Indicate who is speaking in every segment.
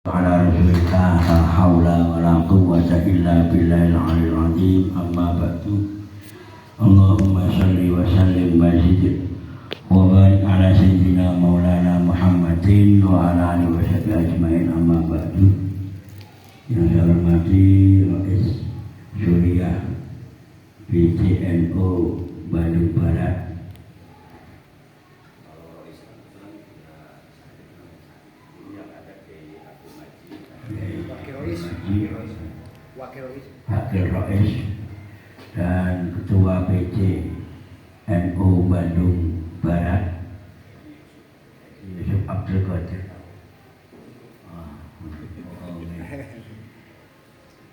Speaker 1: Ala rasulillah la haula wa la quwwata illa billahil aliyyil azim. Amma ba'du. Allahumma shalli wa sallim wa zid wa barik ala sayyidina maulana Muhammadin wa ala alihi wa sahbihi ajmain. Amma ba'du. Yang saya hormati Rais Suriah PCNO Bandung Barat, Wakil Rais dan Ketua PCNO Bandung Barat Yusuf Abdul Qadir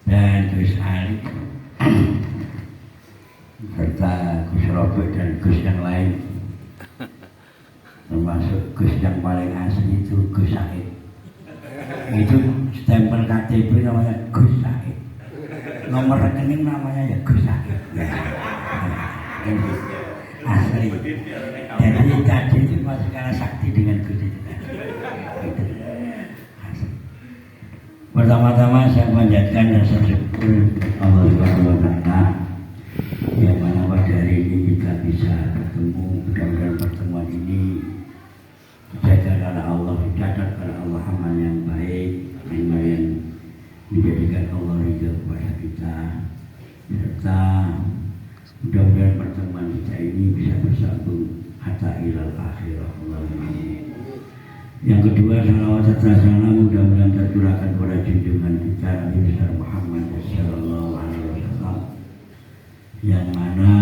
Speaker 1: dan Gus Ali serta Gus Robert dan Gus yang lain, termasuk Gus yang paling asli itu Gus Said. Itu stempel KTP namanya Gus Said, nomor rekening namanya ya Gus Said. Asli. Jadi tadi itu masih kalah sakti dengan Gus itu. Pertama-tama saya panjatkan rasa syukur Allah Subhanahu wa Ta'ala yang mana pada hari ini kita bisa bertemu. Mudah-mudahan pertemuan ini dijaga oleh Allah, dicatat oleh Allah amal yang baik, yang menjadikan Allah ridha kepada kita, serta mudah-mudahan pertemuan kita ini bisa bersambung hatta ilal akhirah. Allahumma amin. Yang kedua, salawat serta salam mudah-mudahan tercurahkan kepada junjungan kita Nabi besar Muhammad sallallahu alaihi wasallam, yang mana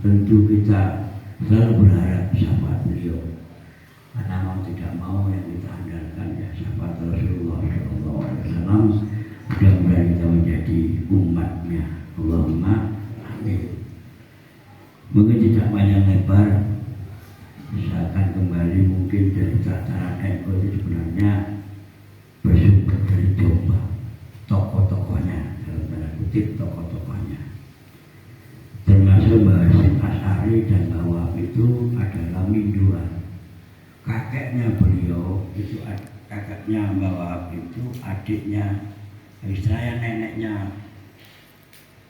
Speaker 1: tentu kita selalu berharap syafaat beliau. Karena mau tidak mau yang kita andalkan ya syafaat Rasulullah sallallahu alaihi wasallam. Mudah-mudahan kita menjadi umatnya. Allahumma amin. Mungkin tidak panjang lebar, misalkan kembali mungkin dari tataran NU itu sebenarnya bersumber dari Jombang, tokoh-tokohnya, dalam tanda kutip tokoh-tokohnya, termasuk Mbah Hasyim Asy'ari dan Mbah Wahab itu adalah minduan. Kakeknya beliau itu, kakeknya Mbah Wahab itu adiknya, istilahnya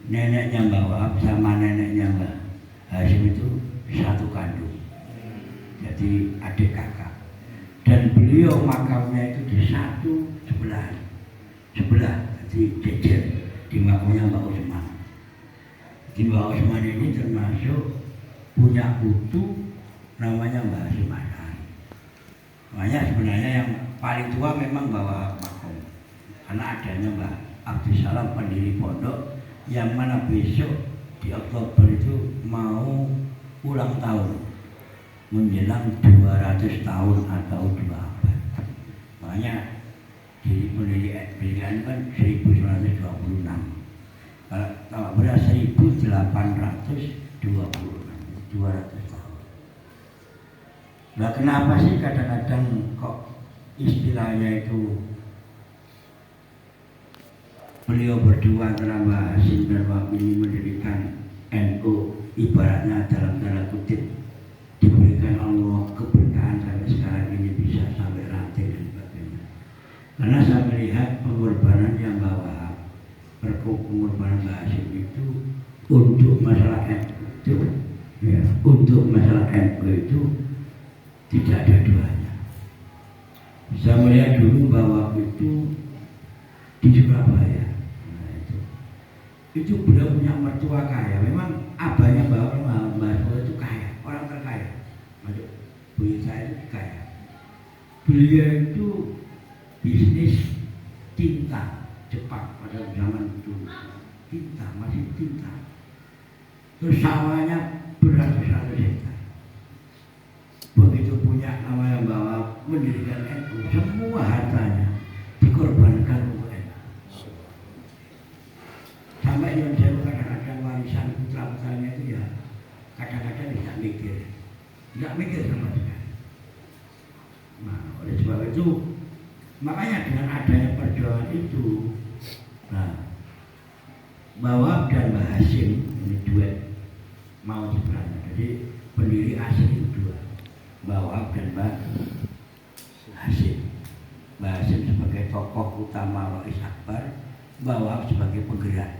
Speaker 1: neneknya Mbah Wahab sama neneknya Mbah Hasyim itu satu kandung. Jadi adik kakak, dan beliau makamnya itu di sebelah, jadi jejer di makamnya Mbak Usman. Di Mbak Usman ini termasuk punya putu namanya Mbah Hasyim Asy'ari. Makanya sebenarnya yang paling tua memang bawa makom, karena adanya Mbah Abdus Salam pendiri pondok, yang mana besok di Oktober itu mau ulang tahun, menjelang 200 tahun atau 2 abad. Makanya di pendirian kan 1926. Kalau beras 1826, 200 tahun. Nah, kenapa sih kadang-kadang kok istilahnya itu beliau berdua antara Mbah Hasyim dan Wahab ini mendirikan NU, ibaratnya dalam tanda kutip diberikan Allah keberkahan sampai sekarang ini bisa sampai rantai dan sebagainya. Karena saya melihat pengorbanan yang Mbah Wahab, pengorbanan Mbah Hasyim itu untuk masalah NU itu, ya, untuk masalah NU itu tidak ada duanya. Saya melihat dulu Mbah Wahab itu di Surabaya. Nah, itu beliau punya mertua kaya. Memang abahnya Mbah Wahab itu kaya, orang terkaya. Buyut saya itu kaya. Beliau itu bisnis tinta Jepang pada zaman dulu. Tinta, masih tinta. Terus sawahnya beratus-ratus hektar. Begitu punya namanya Mbah Wahab mendirikan NU, semua hartanya dikorbankan untuk NU. Sampai yang saya kadang-kadang warisan putra-putranya itu ya kadang-kadang tidak mikir sama sekali. Nah, oleh sebab itu, makanya dengan adanya perjuangan itu, nah, Mbah Wahab dan Mbah Hasyim ini duet mau diperankan. Jadi pendiri asli itu dua, Mbah Wahab dan Mbah Hasyim. Mbah Hasyim sebagai tokoh utama Wais Akbar, bahwa sebagai penggerak.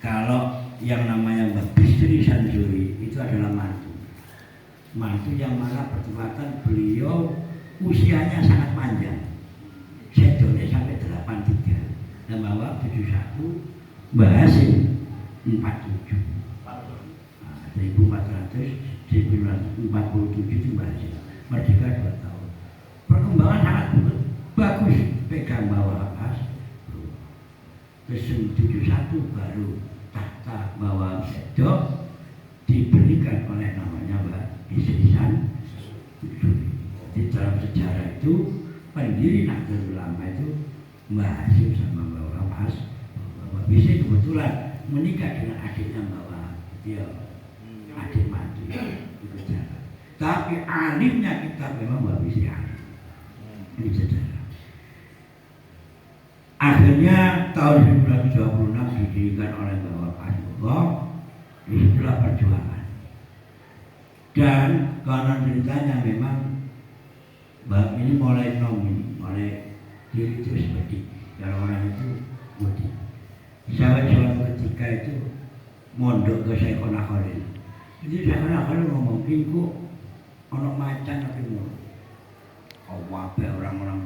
Speaker 1: Kalau yang namanya Mbak Bisri Sansuri itu adalah mantu. Mantu yang mana pertempatan beliau usianya sangat panjang. Sedone sampai 83. Dan bahwa 71 Mbak Hasim 47. 1447 itu Mbak Hasim. Merdeka 2 tahun. Perkembangan sangat bagus. Pegang bawah pas. Terus 71 baru tahta bawah Sedok diberikan oleh namanya Mbak Bisri Sansuri. Di dalam sejarah itu pendiri Nahdlatul Ulama itu Mbak Hasim sama Mbak Wapas. Mbak Bisri kebetulan menikah dengan adiknya Mbak Wahab. Dia adik mati di sejarah. Tapi alimnya kita memang Mbak Bisri alim. Ini sejarah. Akhirnya tahun 1926 didirikan oleh Mbak Wapas. Disitulah perjuangan. Dan konon ceritanya memang Mbak ini mulai mulai diri itu seperti kalau orang itu mudik. Suatu ketika itu mondok ke Syekhona Khalil. Jadi Syekhona Khalil ngomong kok ono macan tapi ngono. Oh wae orang-orang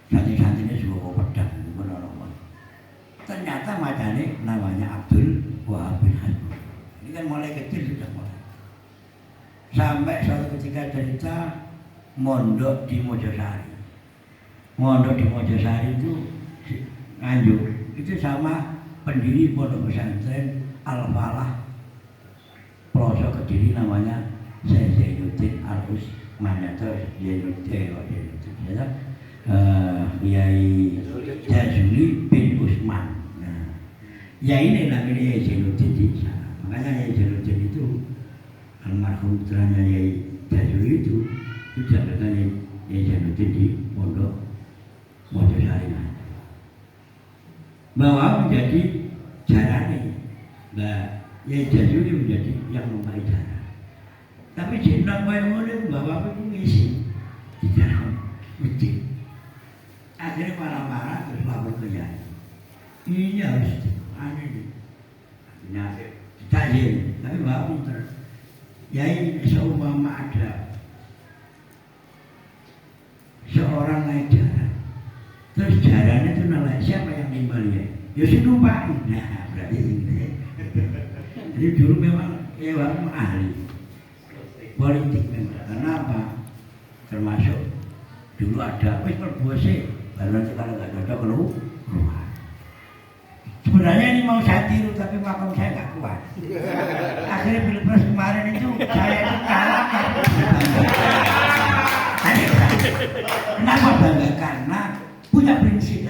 Speaker 1: santri-santrinya juga pedang ngono. Ternyata macane namanya Abdul Wahab bin Hasbul. Ini kan mulai kecil sudah mulai. Sampai suatu ketika cerita mondok di Mojosari. Mondok di Mojosari itu Nganjuk itu sama pendiri pondok pesantren Al-Falah pelosok Kediri namanya Syekh Zainuddin Al-Utsmani atau Zainuddin ya, Kiai Jazuli bin Utsman. Nah, ya ini namanya Kiai Zainuddin di sana. Makanya Kiai Zainuddin itu almarhum putranya Kiai Jazuli itu jabatan Kiai Zainuddin di pondok Mojosari. Bahwa menjadi jarane, Mbak Yai Jazuli menjadi yang memakai jalan. Tapi jenang wae-wae bahwa itu ngisi di dalam masjid. Akhirnya marah-marah terus lapor ke Yai. Ini harus aneh. Akhirnya ditajin, tapi bahwa pinter. Yai seumpama ada seorang naik jalan. Terus jalannya itu nolak siapa yang nimbal ya? Ya si numpak. Nah berarti ini. Jadi dulu memang Ewan ahli politik memang. Karena apa? Termasuk dulu ada wis perbuase. Baru nanti kalau nggak cocok keluar. Sebenarnya ini mau saya tiru tapi makam saya nggak kuat. Akhirnya pilpres kemarin itu saya itu kalah. Kenapa bangga? Karena punya prinsip.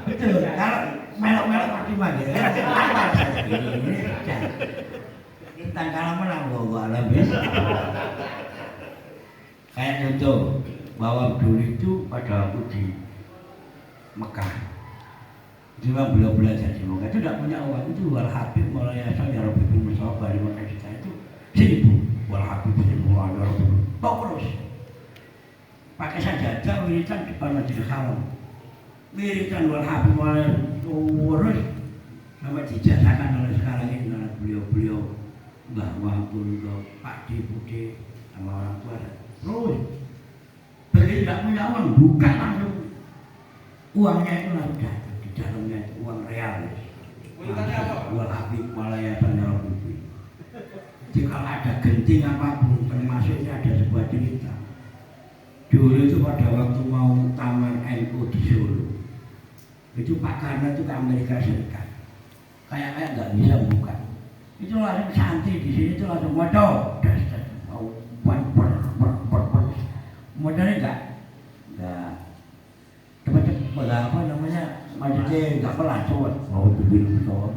Speaker 1: Betul. Kalau melok-melok pasti maju. Apa saja ini. Kita kalau menang gua lebih. Kayak contoh bahwa dulu itu pada waktu di Mekah. Cuma beliau belajar di Mekah itu tidak punya uang itu wal habib mulai asal ya Rabbi bin Musawa di Mekah itu 1.000 wal habib bin Musawa tok terus. Pakai sajadah wiridan depan Masjidil Haram. Wiridan wal habib mulai terus sampai dijazakan oleh sekarang ini oleh beliau-beliau Mbah Wahbul, Pak Deputi sama orang tua. Terus begitu tidak punya uang buka langsung uangnya itu langsung datang di dalamnya itu uang real. Wal habib Malayasan Rabbi. Jika ada genting apapun termasuknya ada sebuah cerita. Dulu itu pada waktu mau taman NU di Solo, itu Pak Karno itu ke Amerika Serikat, kayak nggak bisa buka. Itu langsung santri di sini itu langsung modal, modalnya nggak cepat apa namanya, maksudnya nggak pelan mau dibilang terus.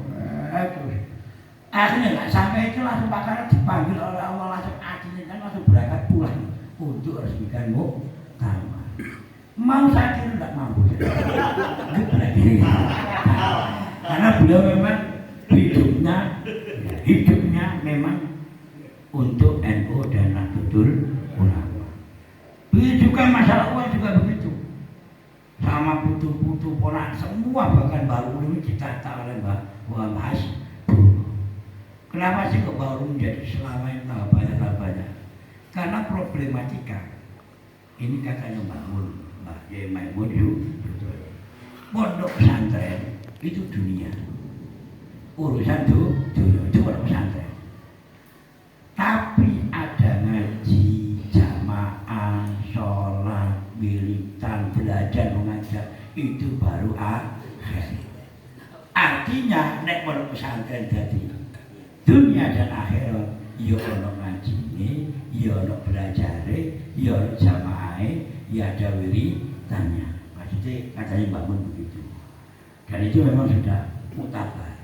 Speaker 1: Akhirnya nggak sampai itu langsung Pak Karno dipanggil oleh Allah langsung akhirnya langsung berangkat pulang untuk resmikan muktamar. Mau saya kira tidak mampu. Karena beliau memang hidupnya memang untuk NU dan Nahdlatul Ulama. Begitu juga masalah uang juga begitu. sama putu-putu ponak semua bahkan baru ini ditata oleh Mbak Mas. Kenapa sih kok baru menjadi selama ini banyak? Karena problematika ini katanya Mbak Maimun betul. Pondok pesantren itu dunia, urusan dunia itu pondok pesantren. Tapi ada ngaji, jamaah, sholat, wiridan, belajar mengajar itu baru akhir. Artinya nek pondok pesantren jadi dunia dan akhirat, ya ono ngajine, ya ono belajare, ya ono jamaah, ya ada wiridannya. Maksudnya katanya Mbak Mun begitu. Dan itu memang sudah mutabar.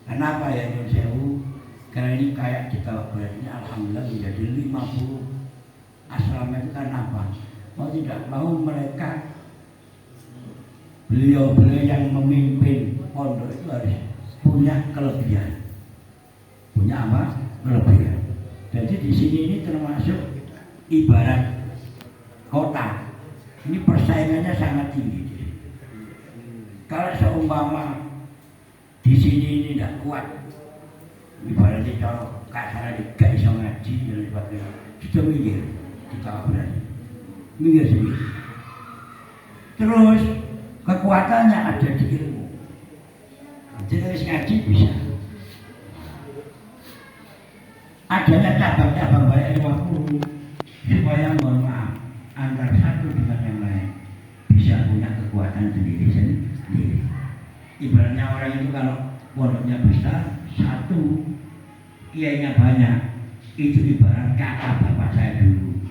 Speaker 1: Kenapa ya Nyun Sewu? Karena ini kayak kita berarti alhamdulillah menjadi 50 asrama itu kan apa? Mau tidak mau mereka beliau-beliau yang memimpin pondok itu harus punya kelebihan. Punya apa? Kelebihan. Jadi di sini ini termasuk ibarat kota. Ini persaingannya sangat tinggi. Kalau seumpama di sini ini tidak kuat, ibaratnya kalau kasar gak bisa ngaji dan sebagainya, sudah minggir kita berani minggir sendiri. Terus kekuatannya ada di ilmu. Jadi harus ngaji bisa. Adanya cabang-cabang banyak ilmu supaya mohon maaf antara satu dengan yang lain bisa punya kekuatan sendiri. Ibaratnya orang itu kalau pondoknya besar satu, kiainya banyak, itu ibarat kata bapak saya dulu.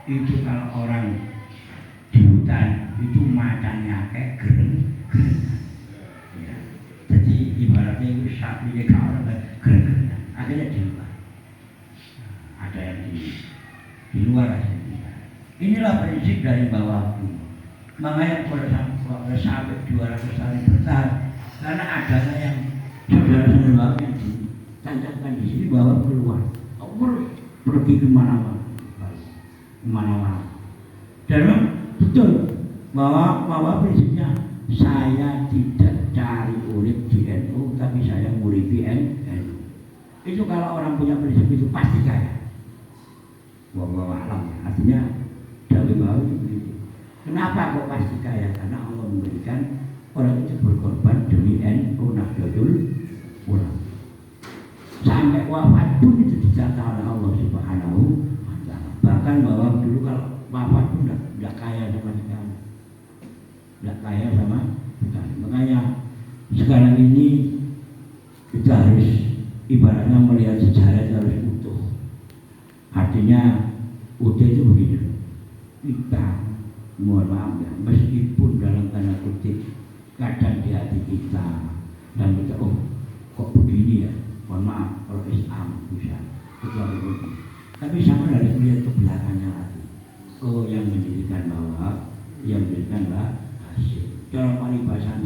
Speaker 1: Itu kalau orang di hutan itu makannya kayak gereng. Ya. Jadi ibaratnya itu sapinya kalau gereng, akhirnya di luar. Ada yang di luar aja. Inilah prinsip dari bawahku. Makanya kalau sampai 200 tahun bertahan, karena adanya yang saudara-saudara yang ditancapkan di sini bahwa keluar, pergi kemana-mana. Dan betul bahwa prinsipnya saya tidak cari urip di NU, tapi saya nguripi NU. Itu kalau orang punya prinsip itu pasti kaya. Wallahu a'lam. Artinya dari bawah itu. Kenapa kok pasti kaya? Karena Allah memberikan orang itu berkorban demi NU Nahdlatul Ulama. Sampai wafat pun itu dicatat oleh Allah Subhanahu wa Ta'ala. Bahkan bahwa dulu kalau wafat pun tidak kaya sama sekali. Tidak kaya sama sekali. Makanya sekarang ini kita harus ibaratnya melihat sejarah harus utuh. Artinya utuh itu begini. Kita mohon maaf ya, meskipun dalam tanda kutip kadang di hati kita dan kita kok begini ya, mohon maaf kalau Islam bisa begini. Tapi sama harus melihat ke belakangnya lagi. Yang mendirikan bahwa yang mendirikan Mbak Hasyim. Dalam paribasan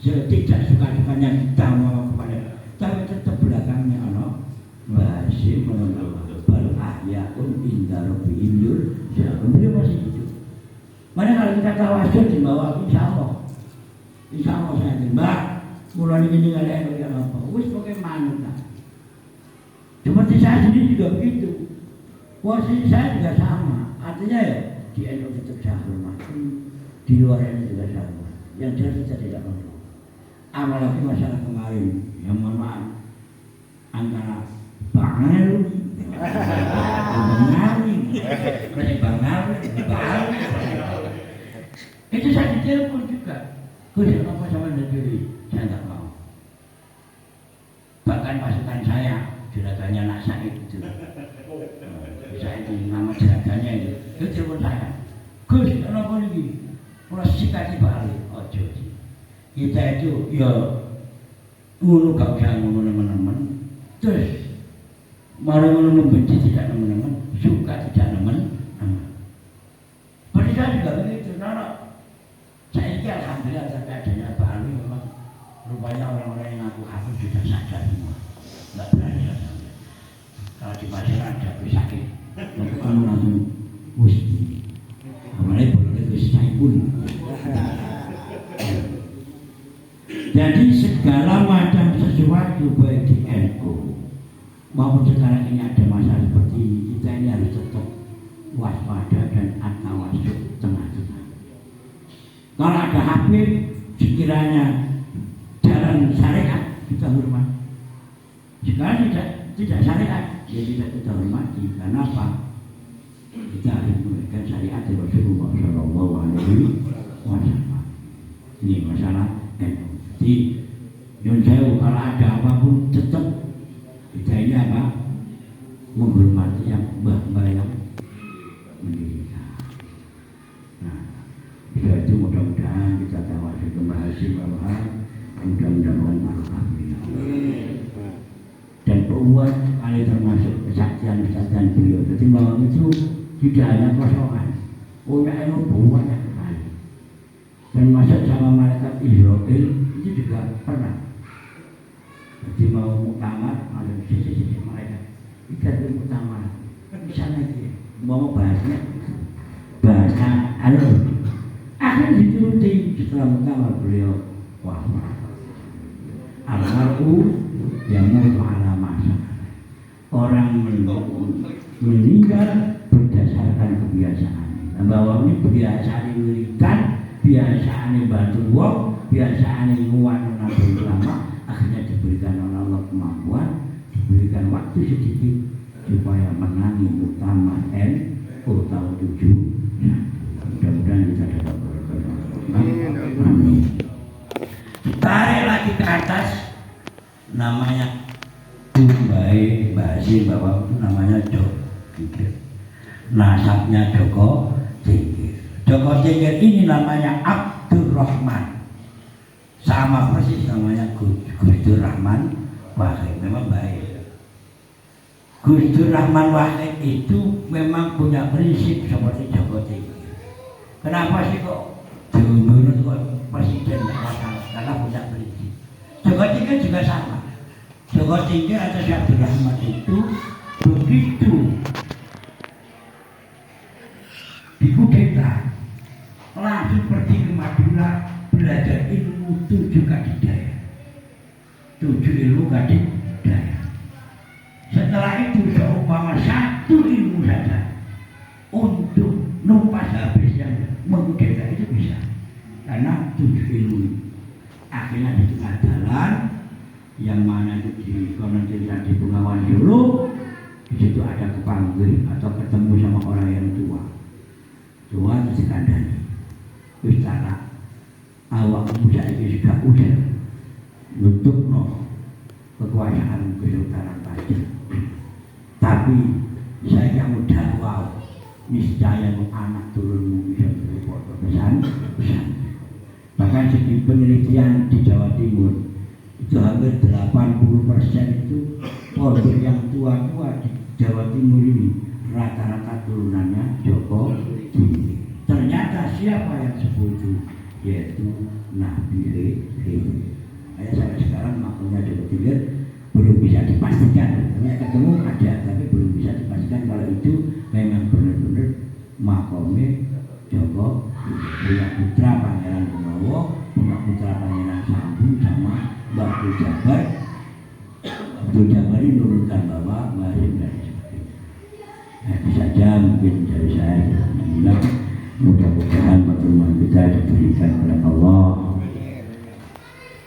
Speaker 1: tidak suka-sukanya kita mau kepada, tapi tetap belakangnya Allah Mbak Hasyim menolak bal ahyaun inda rabbihim yurzaqun. Beliau masih hidup. Mana kalau kita tawasul di bawah insya Allah saya Mbak mulai ini nggak ada yang apa. Wis bagaimana lah. Seperti saya sendiri juga begitu. Posisi saya juga sama. Artinya ya di NU tetap saya hormati, di luar NU juga saya hormati. Yang jelas kita tidak perlu. Apalagi masalah kemarin yang mohon maaf antara Bangal itu saya ditelepon juga. Gus, apa sama negeri? Saya tidak mau. Bahkan pasukan saya juragannya Nak Said itu. Saya itu nama juragannya itu. Itu telepon saya. Gus, kenapa ini? Kalau sikati balik, ojo. Kita itu ya ngunu gak usah ngunu teman-teman. Terus malu membenci tidak teman-teman, suka tidak teman-teman. Pendidikan juga begitu. Kalau saya ini alhamdulillah adanya Bali memang rupanya orang-orang yang aku hafal sudah sadar semua, nggak berani lah sampai. Kalau di pasaran ada sakit, kamu langsung musti. Kemarin boleh itu baik di NU maupun sekarang ini ada masalah seperti ini, kita ini harus tetap waspada dan at-tawasud tengah-tengah. Kalau ada Habib sekiranya jalan syariat kita hormat. Sekarang tidak syariat, ya tidak kita hormati. Karena apa? Kita harus memberikan syariat dari Rasulullah Shallallahu Alaihi Wasallam. Ini masalah NU. Jadi Yun Sewu kalau ada apapun tetap kita ini apa? Menghormati yang mbah-mbah yang mendirikan. Nah, itu mudah-mudahan kita tawasud kembali bahwa mudah-mudahan Allah dan pembuat kali termasuk kesaktian beliau. Jadi bahwa itu tidak hanya kosongan, punya ilmu banyak sekali. Dan masuk sama malaikat Israel itu juga pernah. Jadi mau muktamar ada sisi-sisi malaikat. Ikat muktamar di sana dia mau bahasnya bahasa akhirnya dituruti setelah muktamar beliau wafat. Al-Mar'u yang mau ala masa orang meninggal berdasarkan kebiasaan. Nah, bahwa ini kebiasaan wiridan, kebiasaan bantu wong, kebiasaan nguat nabi ulama, akhirnya diberikan oleh Allah kemampuan, diberikan waktu sedikit supaya menangi utama tahun 7. Nah, mudah-mudahan kita dapat berkah. Amin. Tarik lagi ke atas, namanya Baik Basim bahwa namanya Joko Tingkir. Nasabnya Joko Tingkir. Joko Tingkir ini namanya Abdurrahman. Sama persis namanya Gusdur Rahman Wahid. Memang baik. Gusdur Rahman Wahid itu memang punya prinsip seperti Joko Tingkir. Kenapa sih kok menurut presiden tidak masalah? Karena punya prinsip. Joko Tingkir juga sama. Joko Tingkir atau Abdul Rahman itu begitu dikudeta langsung pergi ke Madura belajar ilmu 7 kadidaya. 7 ilmu kadidaya. Setelah itu seumpama 1 ilmu saja untuk numpas habis yang mengkudeta itu bisa. Karena 7 ilmu akhirnya di tengah jalan yang mana itu di konon cerita di Bengawan Solo, di situ ada kepanggil atau ketemu sama orang yang tua dikandani. Bicara awak muda ini sudah udah nutup kekuasaan Kesultanan Pajak. Tapi saya muda wow, niscaya anak turunmu bisa berbuat pesan. Bahkan segi penelitian di Jawa Timur itu hampir 80% itu pondok yang tua-tua di Jawa Timur ini rata-rata turunannya Joko Tingkir. Ternyata siapa yang sebutu yaitu Nabi Hidayat. Saya sekarang makamnya Joko Tingkir belum bisa dipastikan. Hanya ketemu ada, tapi belum bisa dipastikan kalau itu memang benar-benar makamnya Joko Tingkir. Punya putra Pangeran Gunowo, punya putra Pangeran Sambung sama Mbak Jabar. Abdul Jabar ini menurunkan bahwa Basim dan sebagainya. Nah, itu saja mungkin dari saya. Mudah-mudahan pertemuan kita diberikan oleh Allah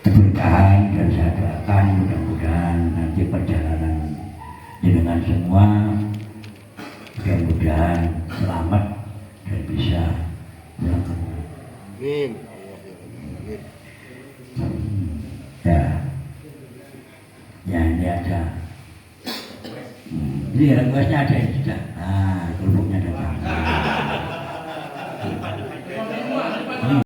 Speaker 1: keberkahan dan kesehatan. Mudah-mudahan nanti perjalanan dengan semua mudah-mudahan selamat dan bisa pulang. Amin. Ya ini ada. Ini requestnya ada juga. Kerupuknya ada.